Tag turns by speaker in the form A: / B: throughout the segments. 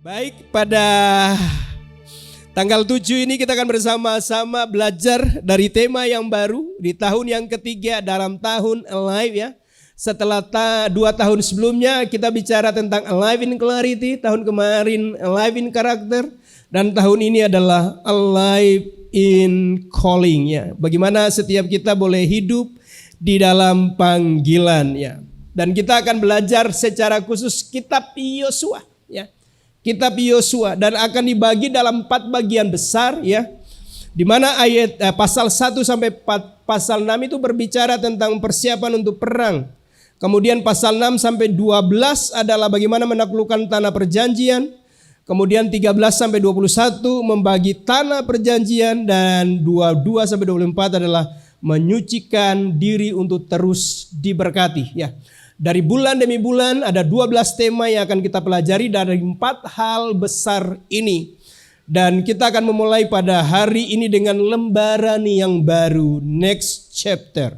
A: Baik, pada tanggal 7 ini kita akan bersama-sama belajar dari tema yang baru di tahun yang ketiga dalam tahun Alive ya. Setelah 2 tahun sebelumnya kita bicara tentang Alive in Clarity, tahun kemarin Alive in Character, dan tahun ini adalah Alive in Calling ya. Bagaimana setiap kita boleh hidup di dalam panggilan ya. Dan kita akan belajar secara khusus kitab Yosua ya. Kitab Yosua, dan akan dibagi dalam 4 bagian besar ya. Di mana pasal 1 sampai pasal 6 itu berbicara tentang persiapan untuk perang. Kemudian pasal 6 sampai 12 adalah bagaimana menaklukkan tanah perjanjian. Kemudian 13 sampai 21 membagi tanah perjanjian, dan 22 sampai 24 adalah menyucikan diri untuk terus diberkati ya. Dari bulan demi bulan ada 12 tema yang akan kita pelajari dari 4 hal besar ini. Dan kita akan memulai pada hari ini dengan lembaran yang baru, next chapter.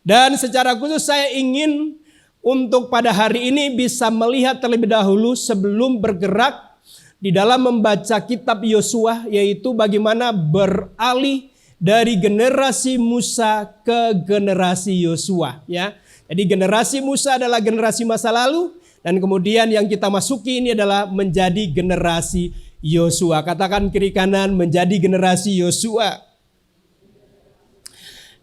A: Dan secara khusus saya ingin untuk pada hari ini bisa melihat terlebih dahulu sebelum bergerak di dalam membaca kitab Yosua, yaitu bagaimana beralih dari generasi Musa ke generasi Yosua ya. Jadi generasi Musa adalah generasi masa lalu, dan kemudian yang kita masuki ini adalah menjadi generasi Yosua. Katakan kiri kanan, menjadi generasi Yosua.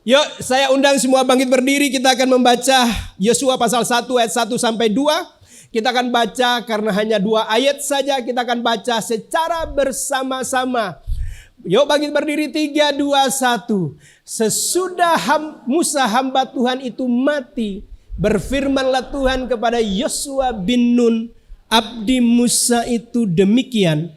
A: Yuk, saya undang semua bangkit berdiri, kita akan membaca Yosua pasal 1 ayat 1 sampai 2. Kita akan baca karena hanya 2 ayat saja, kita akan baca secara bersama-sama. Yuk bangkit berdiri, 3, 2, 1. Sesudah Musa hamba Tuhan itu mati, berfirmanlah Tuhan kepada Yosua bin Nun, abdi Musa itu demikian,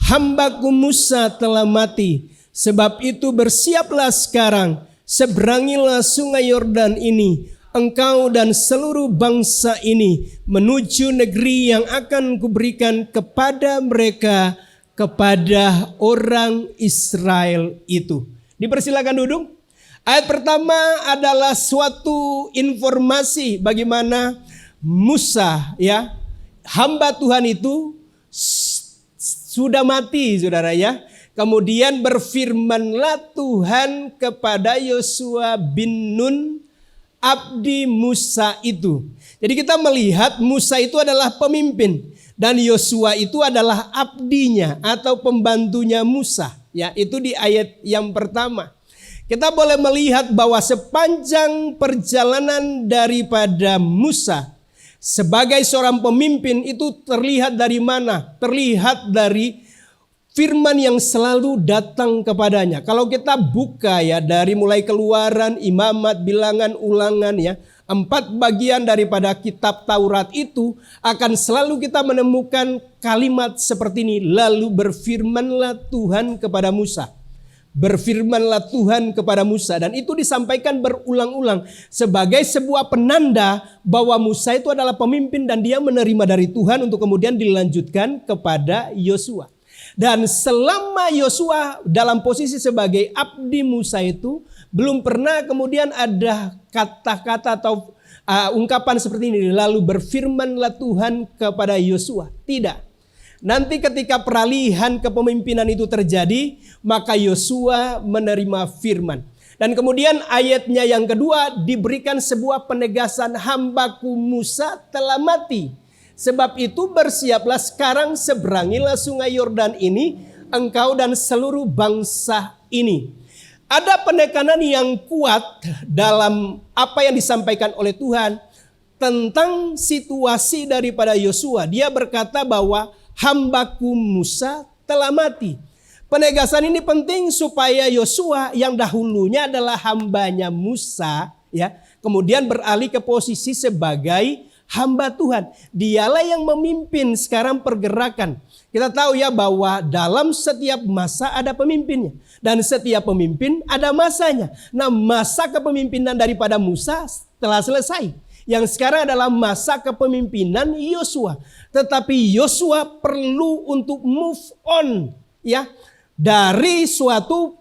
A: hambaku Musa telah mati, sebab itu bersiaplah sekarang, seberangilah sungai Yordan ini, engkau dan seluruh bangsa ini, menuju negeri yang akan kuberikan kepada mereka, kepada orang Israel itu. Dipersilakan duduk. Ayat pertama adalah suatu informasi bagaimana Musa ya, hamba Tuhan itu sudah mati saudara ya. Kemudian berfirmanlah Tuhan kepada Yosua bin Nun, abdi Musa itu. Jadi kita melihat Musa itu adalah pemimpin, dan Yosua itu adalah abdinya atau pembantunya Musa. Ya, itu di ayat yang pertama. Kita boleh melihat bahwa sepanjang perjalanan daripada Musa sebagai seorang pemimpin itu terlihat dari mana? Terlihat dari firman yang selalu datang kepadanya. Kalau kita buka ya dari mulai Keluaran, Imamat, Bilangan, Ulangan ya, 4 bagian daripada kitab Taurat itu akan selalu kita menemukan kalimat seperti ini. Lalu berfirmanlah Tuhan kepada Musa. Berfirmanlah Tuhan kepada Musa. Dan itu disampaikan berulang-ulang sebagai sebuah penanda bahwa Musa itu adalah pemimpin dan dia menerima dari Tuhan untuk kemudian dilanjutkan kepada Yosua. Dan selama Yosua dalam posisi sebagai abdi Musa itu, belum pernah kemudian ada kata-kata atau ungkapan seperti ini. Lalu berfirmanlah Tuhan kepada Yosua. Tidak. Nanti ketika peralihan kepemimpinan itu terjadi, maka Yosua menerima firman. Dan kemudian ayatnya yang kedua diberikan sebuah penegasan, hambaku Musa telah mati. Sebab itu bersiaplah sekarang, seberangilah sungai Yordan ini, engkau dan seluruh bangsa ini. Ada penekanan yang kuat dalam apa yang disampaikan oleh Tuhan tentang situasi daripada Yosua. Dia berkata bahwa hambaku Musa telah mati. Penegasan ini penting supaya Yosua yang dahulunya adalah hambanya Musa ya, kemudian beralih ke posisi sebagai hamba Tuhan. Dialah yang memimpin sekarang pergerakan. Kita tahu ya bahwa dalam setiap masa ada pemimpinnya. Dan setiap pemimpin ada masanya. Nah, masa kepemimpinan daripada Musa telah selesai. Yang sekarang adalah masa kepemimpinan Yosua. Tetapi Yosua perlu untuk move on ya, dari suatu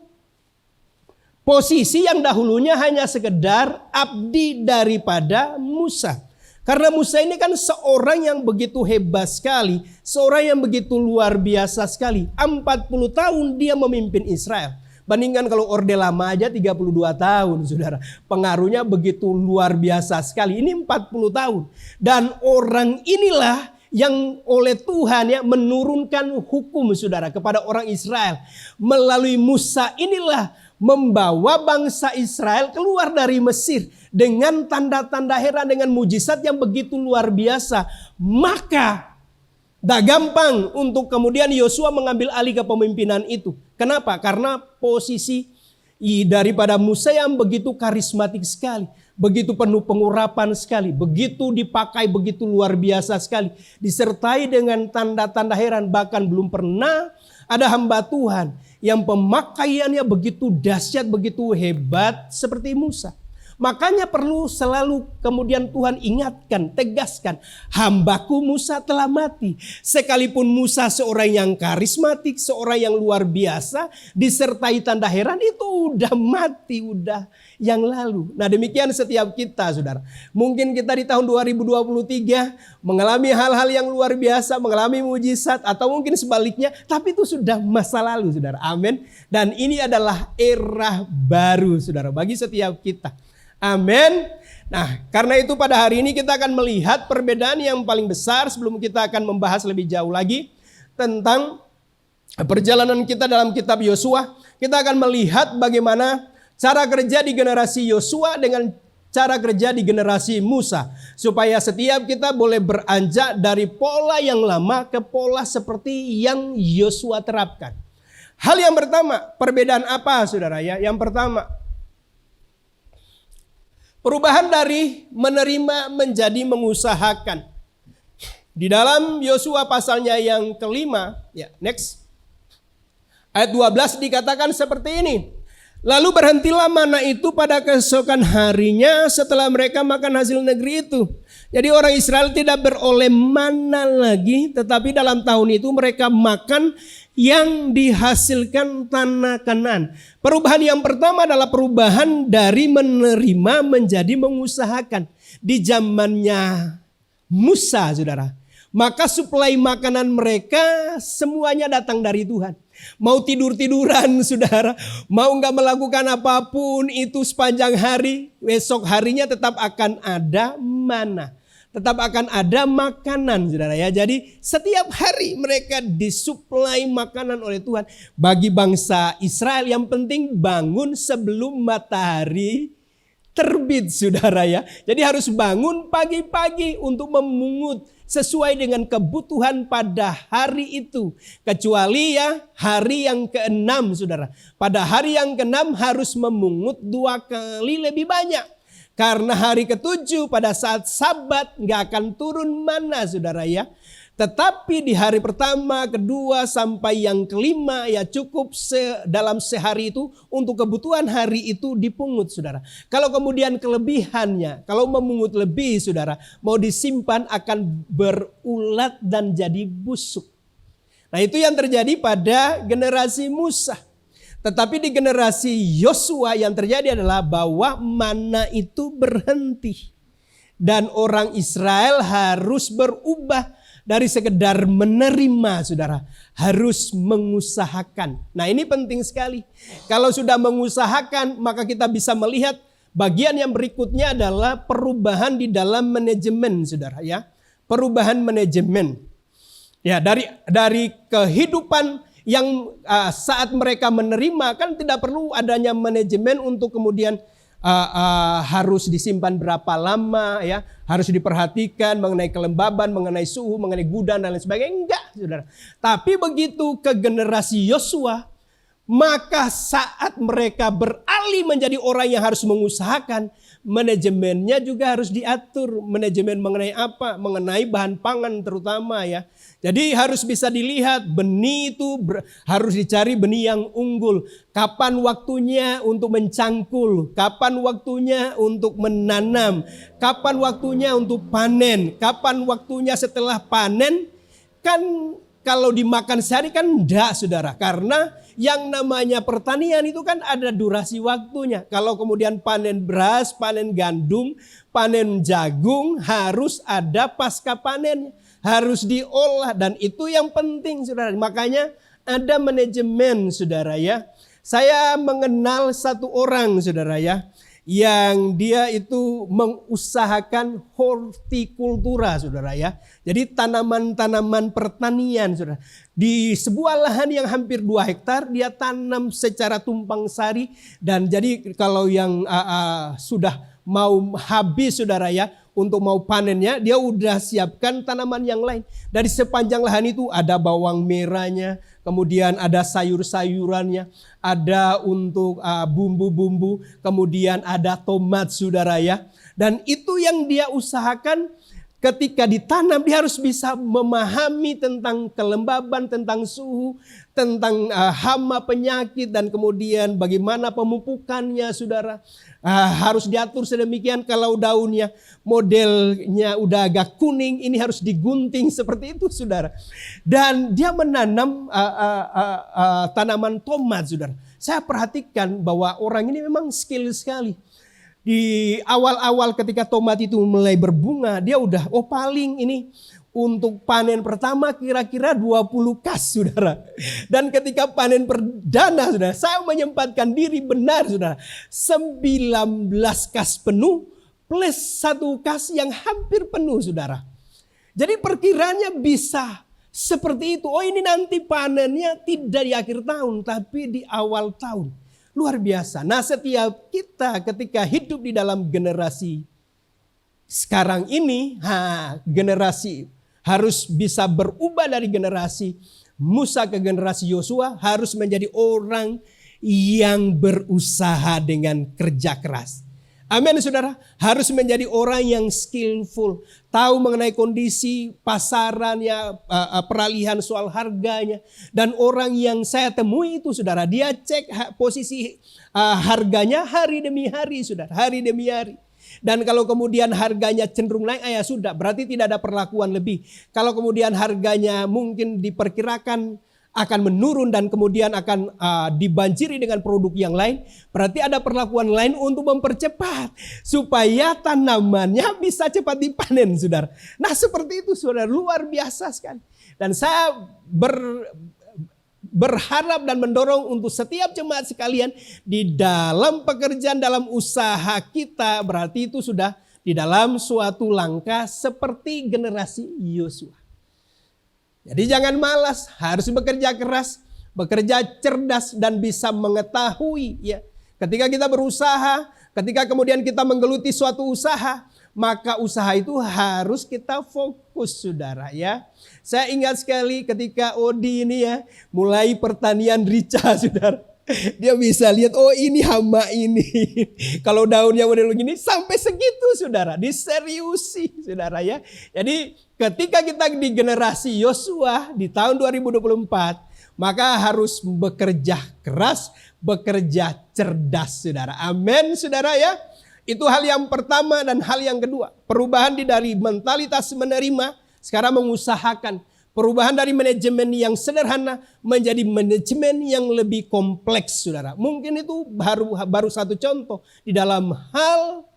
A: posisi yang dahulunya hanya sekedar abdi daripada Musa. Karena Musa ini kan seorang yang begitu hebat sekali, seorang yang begitu luar biasa sekali. 40 tahun dia memimpin Israel. Bandingkan kalau Orde Lama aja 32 tahun, saudara. Pengaruhnya begitu luar biasa sekali. Ini 40 tahun. Dan orang inilah yang oleh Tuhan ya menurunkan hukum, saudara, kepada orang Israel. Melalui Musa inilah membawa bangsa Israel keluar dari Mesir dengan tanda-tanda heran, dengan mujizat yang begitu luar biasa. Maka dah gampang untuk kemudian Yosua mengambil alih kepemimpinan itu. Kenapa? Karena posisi daripada Musa yang begitu karismatik sekali, begitu penuh pengurapan sekali, begitu dipakai begitu luar biasa sekali, disertai dengan tanda-tanda heran. Bahkan belum pernah ada hamba Tuhan yang pemakaiannya begitu dahsyat, begitu hebat seperti Musa. Makanya perlu selalu kemudian Tuhan ingatkan, tegaskan, hambaku Musa telah mati. Sekalipun Musa seorang yang karismatik, seorang yang luar biasa, disertai tanda heran, itu udah mati, udah yang lalu. Nah demikian setiap kita, saudara. Mungkin kita di tahun 2023 mengalami hal-hal yang luar biasa, mengalami mujizat, atau mungkin sebaliknya, tapi itu sudah masa lalu, saudara. Amin. Dan ini adalah era baru, saudara, bagi setiap kita. Amin. Nah, karena itu pada hari ini kita akan melihat perbedaan yang paling besar sebelum kita akan membahas lebih jauh lagi tentang perjalanan kita dalam kitab Yosua. Kita akan melihat bagaimana cara kerja di generasi Yosua dengan cara kerja di generasi Musa. Supaya setiap kita boleh beranjak dari pola yang lama ke pola seperti yang Yosua terapkan. Hal yang pertama, perbedaan apa, saudara ya? Yang pertama, perubahan dari menerima menjadi mengusahakan. Di dalam Yosua pasalnya yang kelima, ya next. Ayat 12 dikatakan seperti ini. Lalu berhentilah mana itu pada keesokan harinya setelah mereka makan hasil negeri itu. Jadi orang Israel tidak beroleh mana lagi, tetapi dalam tahun itu mereka makan yang dihasilkan tanah Kanaan. Perubahan yang pertama adalah perubahan dari menerima menjadi mengusahakan. Di zamannya Musa, saudara, maka suplai makanan mereka semuanya datang dari Tuhan. Mau tidur-tiduran, saudara, mau nggak melakukan apapun itu sepanjang hari, besok harinya tetap akan ada mana. Tetap akan ada makanan, saudara ya. Jadi setiap hari mereka disuplai makanan oleh Tuhan. Bagi bangsa Israel yang penting bangun sebelum matahari terbit, saudara ya. Jadi harus bangun pagi-pagi untuk memungut sesuai dengan kebutuhan pada hari itu. Kecuali ya hari yang ke-6, saudara. Pada hari yang ke-6 harus memungut 2 kali lebih banyak. Karena hari ke-7 pada saat Sabat nggak akan turun mana, saudara ya. Tetapi di hari pertama, kedua sampai yang kelima ya cukup dalam sehari itu untuk kebutuhan hari itu dipungut, saudara. Kalau kemudian kelebihannya, kalau memungut lebih, saudara, mau disimpan akan berulat dan jadi busuk. Nah itu yang terjadi pada generasi Musa. Tetapi di generasi Yosua yang terjadi adalah bahwa mana itu berhenti. Dan orang Israel harus berubah dari sekedar menerima, saudara. Harus mengusahakan. Nah ini penting sekali. Kalau sudah mengusahakan maka kita bisa melihat bagian yang berikutnya adalah perubahan di dalam manajemen, saudara ya. Perubahan manajemen. Ya dari kehidupan yang saat mereka menerima kan tidak perlu adanya manajemen untuk kemudian harus disimpan berapa lama ya, harus diperhatikan mengenai kelembaban, mengenai suhu, mengenai gudang dan lain sebagainya. Enggak, saudara. Tapi begitu ke generasi Yosua, maka saat mereka beralih menjadi orang yang harus mengusahakan, manajemennya juga harus diatur. Manajemen mengenai apa? Mengenai bahan pangan terutama ya. Jadi harus bisa dilihat benih itu harus dicari benih yang unggul. Kapan waktunya untuk mencangkul, kapan waktunya untuk menanam, kapan waktunya untuk panen, kapan waktunya setelah panen. Kan kalau dimakan sehari kan enggak saudara. Karena yang namanya pertanian itu kan ada durasi waktunya. Kalau kemudian panen beras, panen gandum, panen jagung harus ada pasca panennya. Harus diolah dan itu yang penting saudara. Makanya ada manajemen saudara ya. Saya mengenal satu orang saudara ya. Yang dia itu mengusahakan hortikultura saudara ya. Jadi tanaman-tanaman pertanian saudara. Di sebuah lahan yang hampir 2 hektar dia tanam secara tumpang sari. Dan jadi kalau yang sudah mau habis saudara ya, untuk mau panennya dia udah siapkan tanaman yang lain. Dari sepanjang lahan itu ada bawang merahnya, kemudian ada sayur-sayurannya, ada untuk bumbu-bumbu, kemudian ada tomat saudara ya. Dan itu yang dia usahakan. Ketika ditanam dia harus bisa memahami tentang kelembaban, tentang suhu, tentang hama penyakit dan kemudian bagaimana pemupukannya saudara. Harus diatur sedemikian kalau daunnya modelnya udah agak kuning ini harus digunting seperti itu saudara. Dan dia menanam tanaman tomat saudara. Saya perhatikan bahwa orang ini memang skill sekali. Di awal-awal ketika tomat itu mulai berbunga, dia udah paling ini untuk panen pertama kira-kira 20 kas saudara. Dan ketika panen perdana saudara, saya menyempatkan diri benar saudara. 19 kas penuh plus 1 kas yang hampir penuh saudara. Jadi perkiranya bisa seperti itu. Oh ini nanti panennya tidak di akhir tahun tapi di awal tahun. Luar biasa. Nah setiap kita ketika hidup di dalam generasi sekarang ini, generasi harus bisa berubah dari generasi Musa ke generasi Yosua, harus menjadi orang yang berusaha dengan kerja keras. Amin saudara, harus menjadi orang yang skillful, tahu mengenai kondisi pasarannya, peralihan soal harganya. Dan orang yang saya temui itu saudara, dia cek posisi harganya hari demi hari saudara, hari demi hari. Dan kalau kemudian harganya cenderung naik, ya sudah berarti tidak ada perlakuan lebih. Kalau kemudian harganya mungkin diperkirakan akan menurun dan kemudian akan dibanjiri dengan produk yang lain, berarti ada perlakuan lain untuk mempercepat supaya tanamannya bisa cepat dipanen saudara. Nah seperti itu saudara, luar biasa sekali. Dan saya berharap dan mendorong untuk setiap jemaat sekalian di dalam pekerjaan, dalam usaha kita, berarti itu sudah di dalam suatu langkah seperti generasi Yosua. Jadi jangan malas, harus bekerja keras, bekerja cerdas dan bisa mengetahui ya. Ketika kita berusaha, ketika kemudian kita menggeluti suatu usaha, maka usaha itu harus kita fokus saudara ya. Saya ingat sekali ketika Odi ini ya mulai pertanian rica saudara. Dia bisa lihat, oh ini hama ini. Kalau daunnya model begini sampai segitu saudara, diseriusi saudara ya. Jadi ketika kita di generasi Yosua di tahun 2024, maka harus bekerja keras, bekerja cerdas saudara. Amin saudara ya. Itu hal yang pertama dan hal yang kedua. Perubahan dari mentalitas menerima, sekarang mengusahakan. Perubahan dari manajemen yang sederhana menjadi manajemen yang lebih kompleks saudara. Mungkin itu baru satu contoh di dalam hal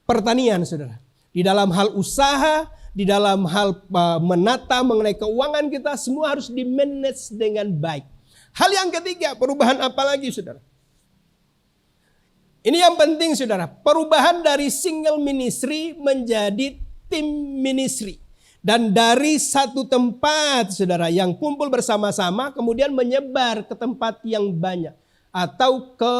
A: pertanian saudara. Di dalam hal usaha, di dalam hal menata mengenai keuangan kita, semua harus di-manage dengan baik. Hal yang ketiga, perubahan apa lagi saudara? Ini yang penting saudara, perubahan dari single ministry menjadi tim ministry. Dan dari satu tempat saudara yang kumpul bersama-sama kemudian menyebar ke tempat yang banyak. Atau ke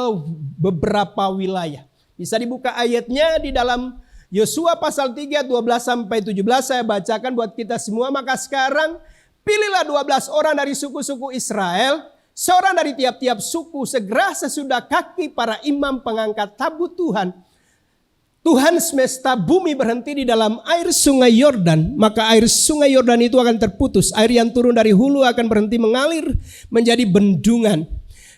A: beberapa wilayah. Bisa dibuka ayatnya di dalam Yosua pasal 3, 12-17 saya bacakan buat kita semua. Maka sekarang pilihlah 12 orang dari suku-suku Israel. Seorang dari tiap-tiap suku segera sesudah kaki para imam pengangkat tabut Tuhan. Tuhan semesta bumi berhenti di dalam air sungai Yordan, maka air sungai Yordan itu akan terputus. Air yang turun dari hulu akan berhenti mengalir menjadi bendungan.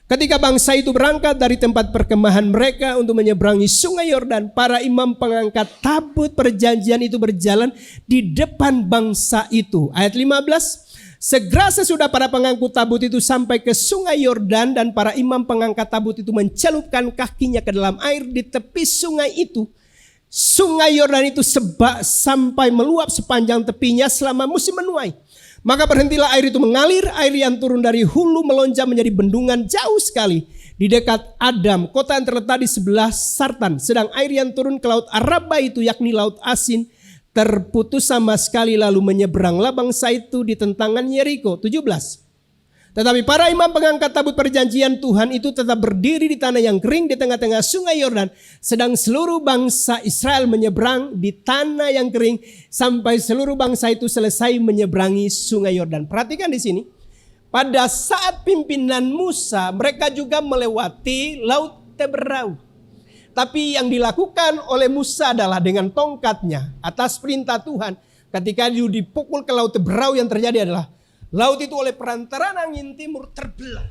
A: Ketika bangsa itu berangkat dari tempat perkemahan mereka untuk menyeberangi sungai Yordan, para imam pengangkat tabut perjanjian itu berjalan di depan bangsa itu. Ayat 15, segera sesudah para pengangkut tabut itu sampai ke sungai Yordan dan para imam pengangkat tabut itu mencelupkan kakinya ke dalam air di tepi sungai itu. Sungai Yordan itu sampai meluap sepanjang tepinya selama musim menuai. Maka berhentilah air itu mengalir, air yang turun dari hulu melonjak menjadi bendungan jauh sekali di dekat Adam, kota yang terletak di sebelah Sartan. Sedang air yang turun ke laut Araba itu, yakni laut asin, terputus sama sekali, lalu menyeberanglah bangsa itu di tentangan Yeriko. 17. Tetapi para imam pengangkat tabut perjanjian Tuhan itu tetap berdiri di tanah yang kering di tengah-tengah sungai Yordan. Sedang seluruh bangsa Israel menyeberang di tanah yang kering sampai seluruh bangsa itu selesai menyeberangi sungai Yordan. Perhatikan di sini. Pada saat pimpinan Musa, mereka juga melewati laut Teberau. Tapi yang dilakukan oleh Musa adalah dengan tongkatnya atas perintah Tuhan. Ketika dia dipukul ke laut Teberau, yang terjadi adalah laut itu oleh perantaraan angin timur terbelah.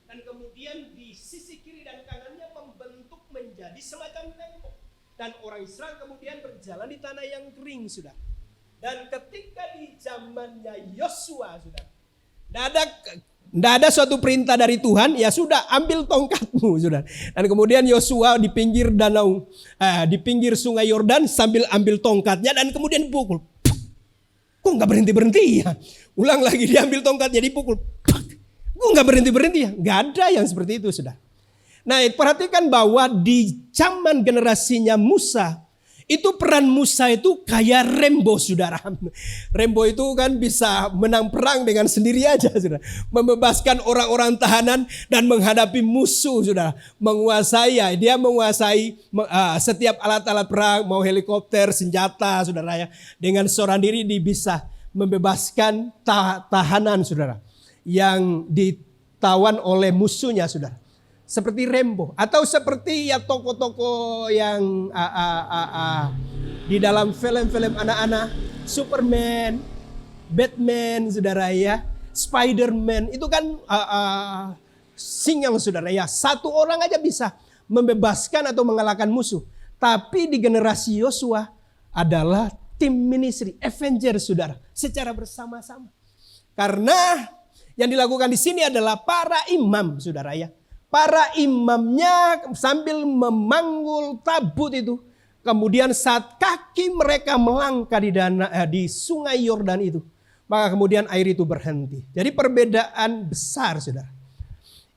A: Dan kemudian di sisi kiri dan kanannya membentuk menjadi semacam tembok. Dan orang Israel kemudian berjalan di tanah yang kering, sudah. Dan ketika di zamannya Yosua, sudah, tidak ada suatu perintah dari Tuhan, ya sudah, ambil tongkatmu, sudah. Dan kemudian Yosua di pinggir di pinggir sungai Yordan sambil ambil tongkatnya dan kemudian pukul. Kok nggak berhenti ya? Ulang lagi, diambil tongkatnya dipukul. Kok nggak berhenti ya? Nggak ada yang seperti itu, sudah. Nah, perhatikan bahwa di zaman generasinya Musa, itu peran Musa itu kayak Rambo, saudara. Rambo itu kan bisa menang perang dengan sendiri aja, saudara. Membebaskan orang-orang tahanan dan menghadapi musuh, saudara. Dia menguasai setiap alat-alat perang, mau helikopter, senjata, saudara ya. Dengan seorang diri dia bisa membebaskan tahanan, saudara, yang ditawan oleh musuhnya, saudara. Seperti Rambo atau seperti ya tokoh-tokoh yang di dalam film-film anak-anak, Superman, Batman, saudara ya, Spiderman, itu kan single, saudara ya. Satu orang aja bisa membebaskan atau mengalahkan musuh. Tapi di generasi Yosua adalah tim ministry, Avenger, saudara, secara bersama-sama. Karena yang dilakukan di sini adalah para imam, saudara ya. Para imamnya sambil memanggul tabut itu. Kemudian saat kaki mereka melangkah di sungai Yordan itu, maka kemudian air itu berhenti. Jadi perbedaan besar, saudara,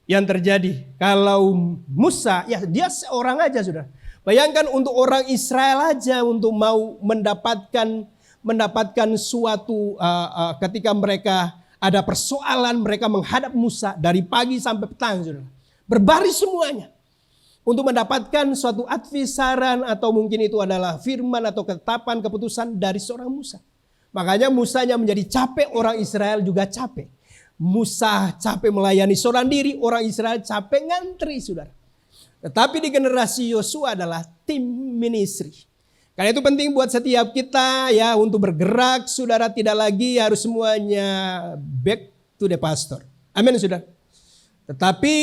A: yang terjadi. Kalau Musa, ya dia seorang aja, saudara. Bayangkan untuk orang Israel aja untuk mau mendapatkan suatu ketika mereka ada persoalan, mereka menghadap Musa dari pagi sampai petang, saudara. Berbaris semuanya untuk mendapatkan suatu advis, saran, atau mungkin itu adalah firman atau ketetapan, keputusan dari seorang Musa. Makanya Musanya menjadi capek, orang Israel juga capek. Musa capek melayani seorang diri, orang Israel capek ngantri, saudara. Tetapi di generasi Yosua adalah tim ministry. Karena itu penting buat setiap kita ya untuk bergerak, saudara, tidak lagi harus semuanya back to the pastor. Amin, saudara. Tetapi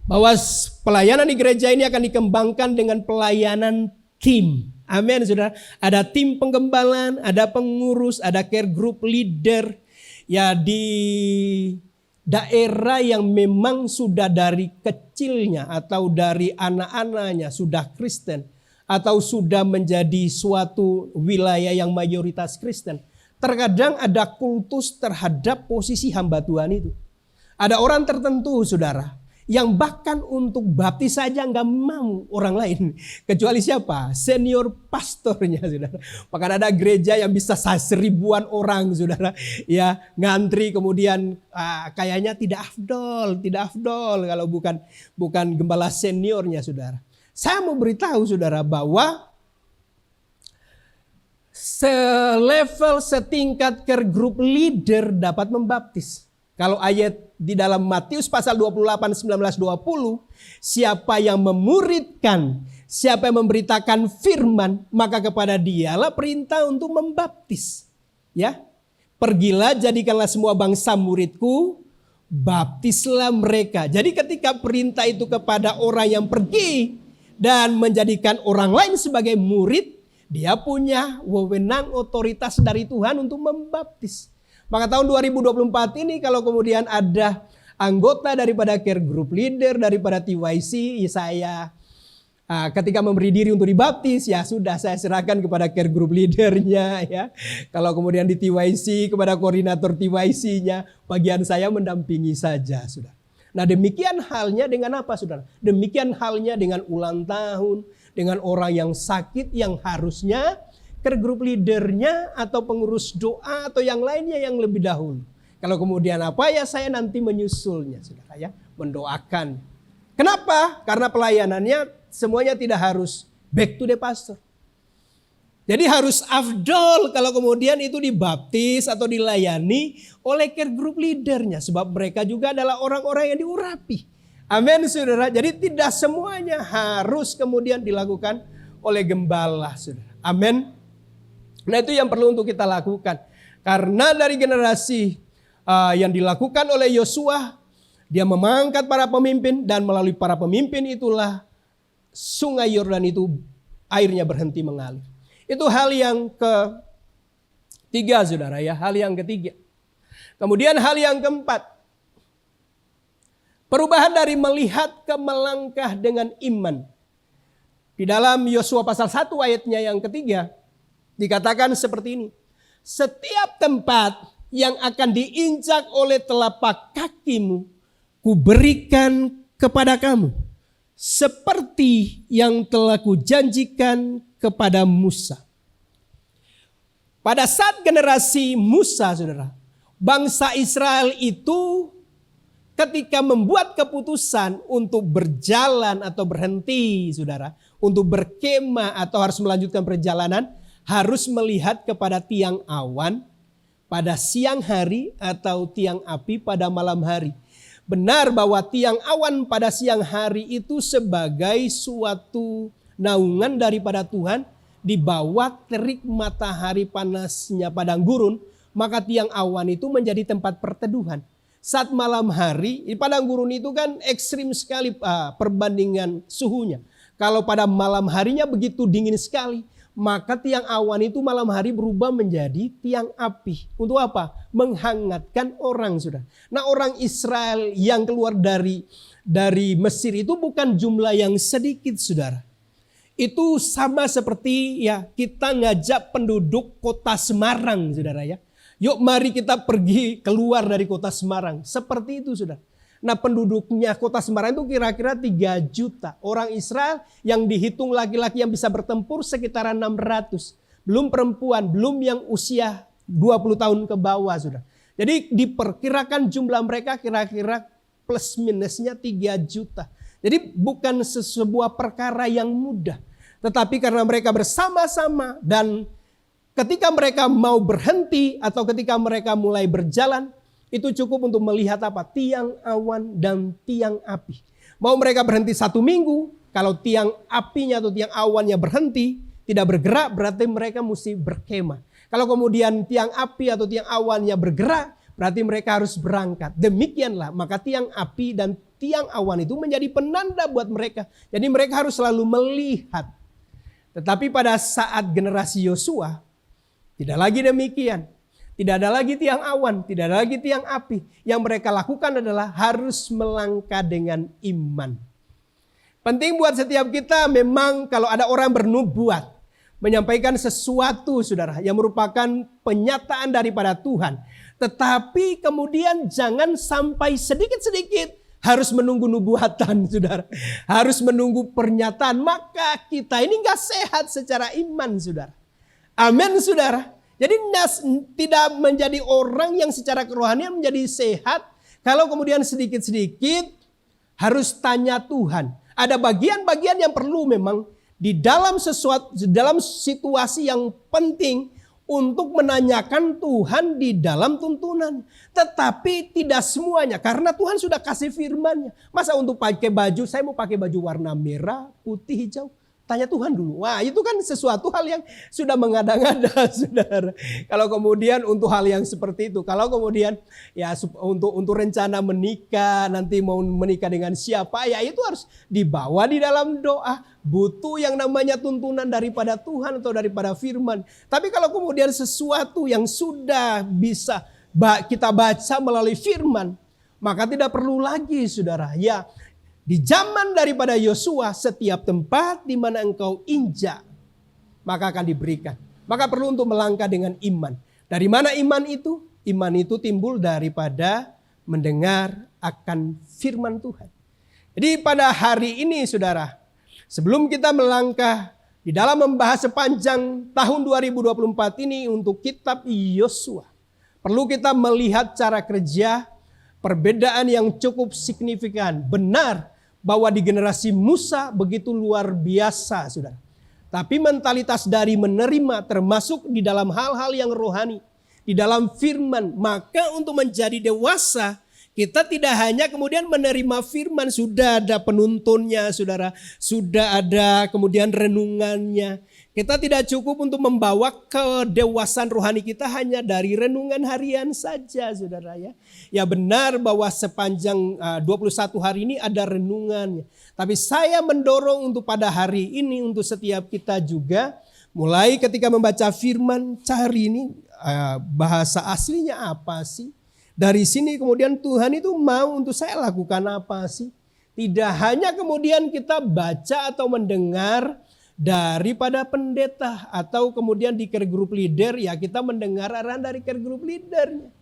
A: bahwa pelayanan di gereja ini akan dikembangkan dengan pelayanan tim. Amin, saudara. Ada tim penggembalaan, ada pengurus, ada care group leader. Ya di daerah yang memang sudah dari kecilnya atau dari anak-anaknya sudah Kristen. Atau sudah menjadi suatu wilayah yang mayoritas Kristen. Terkadang ada kultus terhadap posisi hamba Tuhan itu. Ada orang tertentu, saudara, yang bahkan untuk baptis saja nggak mau orang lain. Kecuali siapa? Senior pastornya, saudara. Bahkan ada gereja yang bisa 1.000-an orang, saudara. Ya, ngantri kemudian kayaknya tidak afdol kalau bukan gembala seniornya, saudara. Saya mau beritahu, saudara, bahwa selevel, setingkat care group leader dapat membaptis. Kalau ayat di dalam Matius pasal 28, 19, 20. Siapa yang memuridkan, siapa yang memberitakan firman, maka kepada dialah perintah untuk membaptis. Ya, pergilah jadikanlah semua bangsa muridku. baptislah mereka. Jadi ketika perintah itu kepada orang yang pergi dan menjadikan orang lain sebagai murid, dia punya wewenang otoritas dari Tuhan untuk membaptis. Maka tahun 2024 ini kalau kemudian ada anggota daripada care group leader, daripada TYC, saya ketika memberi diri untuk dibaptis, ya sudah saya serahkan kepada care group leadernya ya. Kalau kemudian di TYC kepada koordinator TYC-nya, bagian saya mendampingi saja, sudah. Nah demikian halnya dengan apa, saudara? Demikian halnya dengan ulang tahun, dengan orang yang sakit yang harusnya care group leadernya atau pengurus doa atau yang lainnya yang lebih dahulu. Kalau kemudian apa ya saya nanti menyusulnya, saudara ya, mendoakan. Kenapa? Karena pelayanannya semuanya tidak harus back to the pastor. Jadi harus afdol kalau kemudian itu dibaptis atau dilayani oleh care group leadernya. Sebab mereka juga adalah orang-orang yang diurapi. Amin saudara. Jadi tidak semuanya harus kemudian dilakukan oleh gembala saudara. Amin. Nah itu yang perlu untuk kita lakukan. Karena dari generasi yang dilakukan oleh Yosua, dia memangkat para pemimpin dan melalui para pemimpin itulah Sungai Yordan itu airnya berhenti mengalir. Itu hal yang ketiga saudara ya, hal yang ketiga. Kemudian hal yang keempat, perubahan dari melihat ke melangkah dengan iman. Di dalam Yosua pasal 1 ayatnya yang ketiga, dikatakan seperti ini. Setiap tempat yang akan diinjak oleh telapak kakimu, kuberikan kepada kamu. Seperti yang telah kujanjikan kepada Musa. Pada saat generasi Musa, saudara, bangsa Israel itu ketika membuat keputusan untuk berjalan atau berhenti, saudara, untuk berkemah atau harus melanjutkan perjalanan, harus melihat kepada tiang awan pada siang hari atau tiang api pada malam hari. Benar bahwa tiang awan pada siang hari itu sebagai suatu naungan daripada Tuhan di bawah terik matahari panasnya padang gurun, maka tiang awan itu menjadi tempat perteduhan. Saat malam hari, di padang gurun itu kan ekstrim sekali perbandingan suhunya. Kalau pada malam harinya begitu dingin sekali, maka tiang awan itu malam hari berubah menjadi tiang api. Untuk apa? Menghangatkan orang, sudah. Nah, orang Israel yang keluar dari Mesir itu bukan jumlah yang sedikit, saudara. Itu sama seperti ya kita ngajak penduduk kota Semarang, saudara ya. Yuk mari kita pergi keluar dari kota Semarang. Seperti itu, saudara. Nah, penduduknya kota Semarang itu kira-kira 3 juta. Orang Israel yang dihitung laki-laki yang bisa bertempur sekitaran 600. Belum perempuan, belum yang usia 20 tahun ke bawah sudah. Jadi diperkirakan jumlah mereka kira-kira plus minusnya 3 juta. Jadi bukan sebuah perkara yang mudah. Tetapi karena mereka bersama-sama dan ketika mereka mau berhenti atau ketika mereka mulai berjalan, itu cukup untuk melihat apa? Tiang awan dan tiang api. Mau mereka berhenti 1 minggu, kalau tiang apinya atau tiang awannya berhenti, tidak bergerak, berarti mereka mesti berkemah. Kalau kemudian tiang api atau tiang awannya bergerak, berarti mereka harus berangkat. Demikianlah, maka tiang api dan tiang awan itu menjadi penanda buat mereka. Jadi mereka harus selalu melihat. Tetapi pada saat generasi Yosua, tidak lagi demikian. Tidak ada lagi tiang awan, tidak ada lagi tiang api. Yang mereka lakukan adalah harus melangkah dengan iman. Penting buat setiap kita memang kalau ada orang bernubuat, menyampaikan sesuatu saudara yang merupakan penyataan daripada Tuhan. Tetapi kemudian jangan sampai sedikit-sedikit harus menunggu nubuatan saudara. Harus menunggu pernyataan, maka kita ini gak sehat secara iman saudara. Amin saudara. Jadi tidak menjadi orang yang secara kerohanian menjadi sehat. Kalau kemudian sedikit-sedikit harus tanya Tuhan. Ada bagian-bagian yang perlu memang di dalam situasi yang penting untuk menanyakan Tuhan di dalam tuntunan. Tetapi tidak semuanya karena Tuhan sudah kasih firman-Nya. Masa untuk pakai baju, saya mau pakai baju warna merah, putih, hijau. tanya Tuhan dulu. Wah, itu kan sesuatu hal yang sudah mengada-ngada, saudara. Kalau kemudian untuk hal yang seperti itu, kalau kemudian ya untuk rencana menikah, nanti mau menikah dengan siapa, ya itu harus dibawa di dalam doa. Butuh yang namanya tuntunan daripada Tuhan atau daripada firman. Tapi kalau kemudian sesuatu yang sudah bisa kita baca melalui firman, maka tidak perlu lagi, saudara. Ya, di zaman daripada Yosua, setiap tempat di mana engkau injak, maka akan diberikan. Maka perlu untuk melangkah dengan iman. Dari mana iman itu? Iman itu timbul daripada mendengar akan firman Tuhan. Jadi pada hari ini, saudara, sebelum kita melangkah di dalam membahas sepanjang tahun 2024 ini untuk kitab Yosua, perlu kita melihat cara kerja perbedaan yang cukup signifikan. Benar bahwa di generasi Musa begitu luar biasa, saudara. Tapi mentalitas dari menerima termasuk di dalam hal-hal yang rohani, di dalam firman. Maka untuk menjadi dewasa, kita tidak hanya kemudian menerima firman, sudah ada penuntunnya, saudara. Sudah ada kemudian renungannya. Kita tidak cukup untuk membawa kedewasaan rohani kita hanya dari renungan harian saja, saudara ya. Ya benar bahwa sepanjang 21 hari ini ada renungannya. Tapi saya mendorong untuk pada hari ini untuk setiap kita juga, mulai ketika membaca firman, cari ini bahasa aslinya apa sih? Dari sini kemudian Tuhan itu mau untuk saya lakukan apa sih? Tidak hanya kemudian kita baca atau mendengar daripada pendeta atau kemudian di care group leader, ya kita mendengar arahan dari care group leadernya.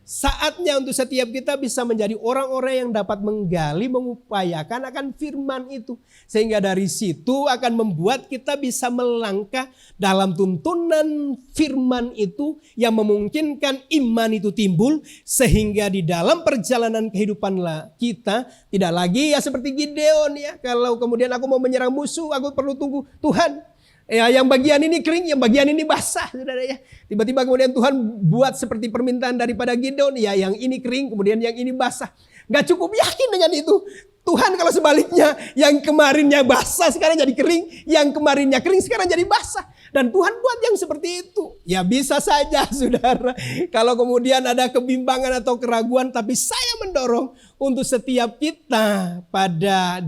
A: Saatnya untuk setiap kita bisa menjadi orang-orang yang dapat menggali, mengupayakan akan firman itu. Sehingga dari situ akan membuat kita bisa melangkah dalam tuntunan firman itu yang memungkinkan iman itu timbul. Sehingga di dalam perjalanan kehidupan kita tidak lagi ya seperti Gideon ya. Kalau kemudian aku mau menyerang musuh, aku perlu tunggu Tuhan. Ya, yang bagian ini kering, yang bagian ini basah, saudara ya. Tiba-tiba kemudian Tuhan buat seperti permintaan daripada Gideon, ya yang ini kering, kemudian yang ini basah. Gak cukup yakin dengan itu. Tuhan kalau sebaliknya, yang kemarinnya basah sekarang jadi kering, yang kemarinnya kering sekarang jadi basah. Dan Tuhan buat yang seperti itu. Ya bisa saja, saudara. Kalau kemudian ada kebimbangan atau keraguan, tapi saya mendorong untuk setiap kita pada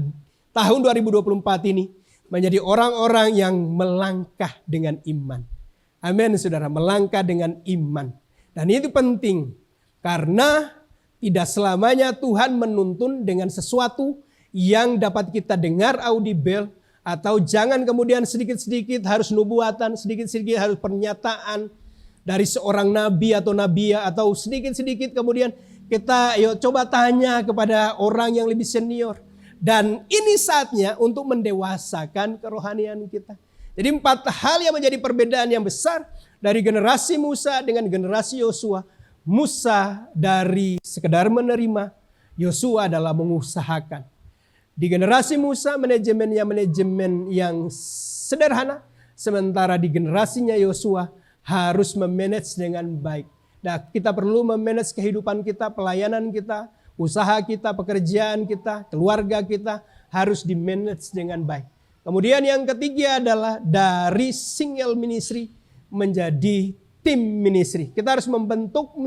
A: tahun 2024 ini menjadi orang-orang yang melangkah dengan iman. Amin, saudara, melangkah dengan iman. Dan itu penting karena tidak selamanya Tuhan menuntun dengan sesuatu yang dapat kita dengar audible, atau jangan kemudian sedikit-sedikit harus nubuatan, sedikit-sedikit harus pernyataan dari seorang nabi atau nabia, atau sedikit-sedikit kemudian kita coba tanya kepada orang yang lebih senior. Dan ini saatnya untuk mendewasakan kerohanian kita. Jadi 4 hal yang menjadi perbedaan yang besar dari generasi Musa dengan generasi Yosua. Musa dari sekedar menerima, Yosua adalah mengusahakan. Di generasi Musa manajemennya manajemen yang sederhana, sementara di generasinya Yosua harus memanage dengan baik. Nah, kita perlu memanage kehidupan kita, pelayanan kita, usaha kita, pekerjaan kita, keluarga kita harus di-manage dengan baik. Kemudian yang ketiga adalah dari single ministry menjadi tim ministry. Kita harus membentuk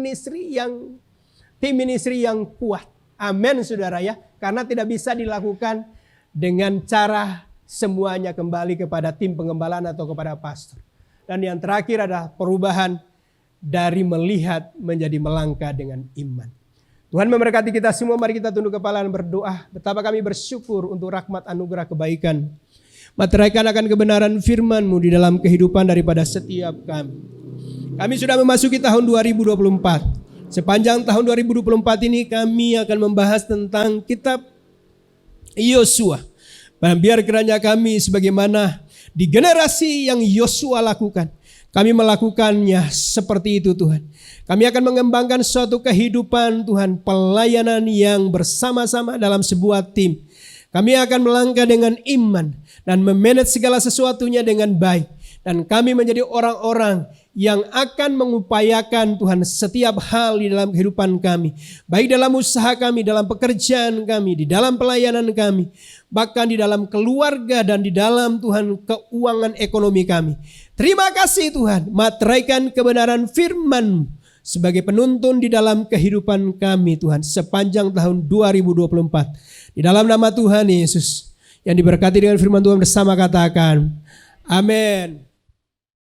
A: tim ministry yang kuat. Amin, saudara ya. Karena tidak bisa dilakukan dengan cara semuanya kembali kepada tim pengembalaan atau kepada pastor. Dan yang terakhir adalah perubahan dari melihat menjadi melangkah dengan iman. Tuhan memberkati kita semua. Mari kita tunduk kepala dan berdoa. Betapa kami bersyukur untuk rahmat anugerah kebaikan. Materaikan akan kebenaran firman-Mu di dalam kehidupan daripada setiap kami. Kami sudah memasuki tahun 2024. Sepanjang tahun 2024 ini kami akan membahas tentang kitab Yosua. Dan biar kiranya kami sebagaimana di generasi yang Yosua lakukan, kami melakukannya seperti itu Tuhan. Kami akan mengembangkan suatu kehidupan Tuhan, pelayanan yang bersama-sama dalam sebuah tim. Kami akan melangkah dengan iman dan memanage segala sesuatunya dengan baik. Dan kami menjadi orang-orang yang akan mengupayakan Tuhan setiap hal di dalam kehidupan kami. Baik dalam usaha kami, dalam pekerjaan kami, di dalam pelayanan kami, bahkan di dalam keluarga dan di dalam Tuhan keuangan ekonomi kami. Terima kasih Tuhan, materaikan kebenaran firman sebagai penuntun di dalam kehidupan kami Tuhan sepanjang tahun 2024. Di dalam nama Tuhan Yesus yang diberkati dengan firman Tuhan bersama katakan, amin.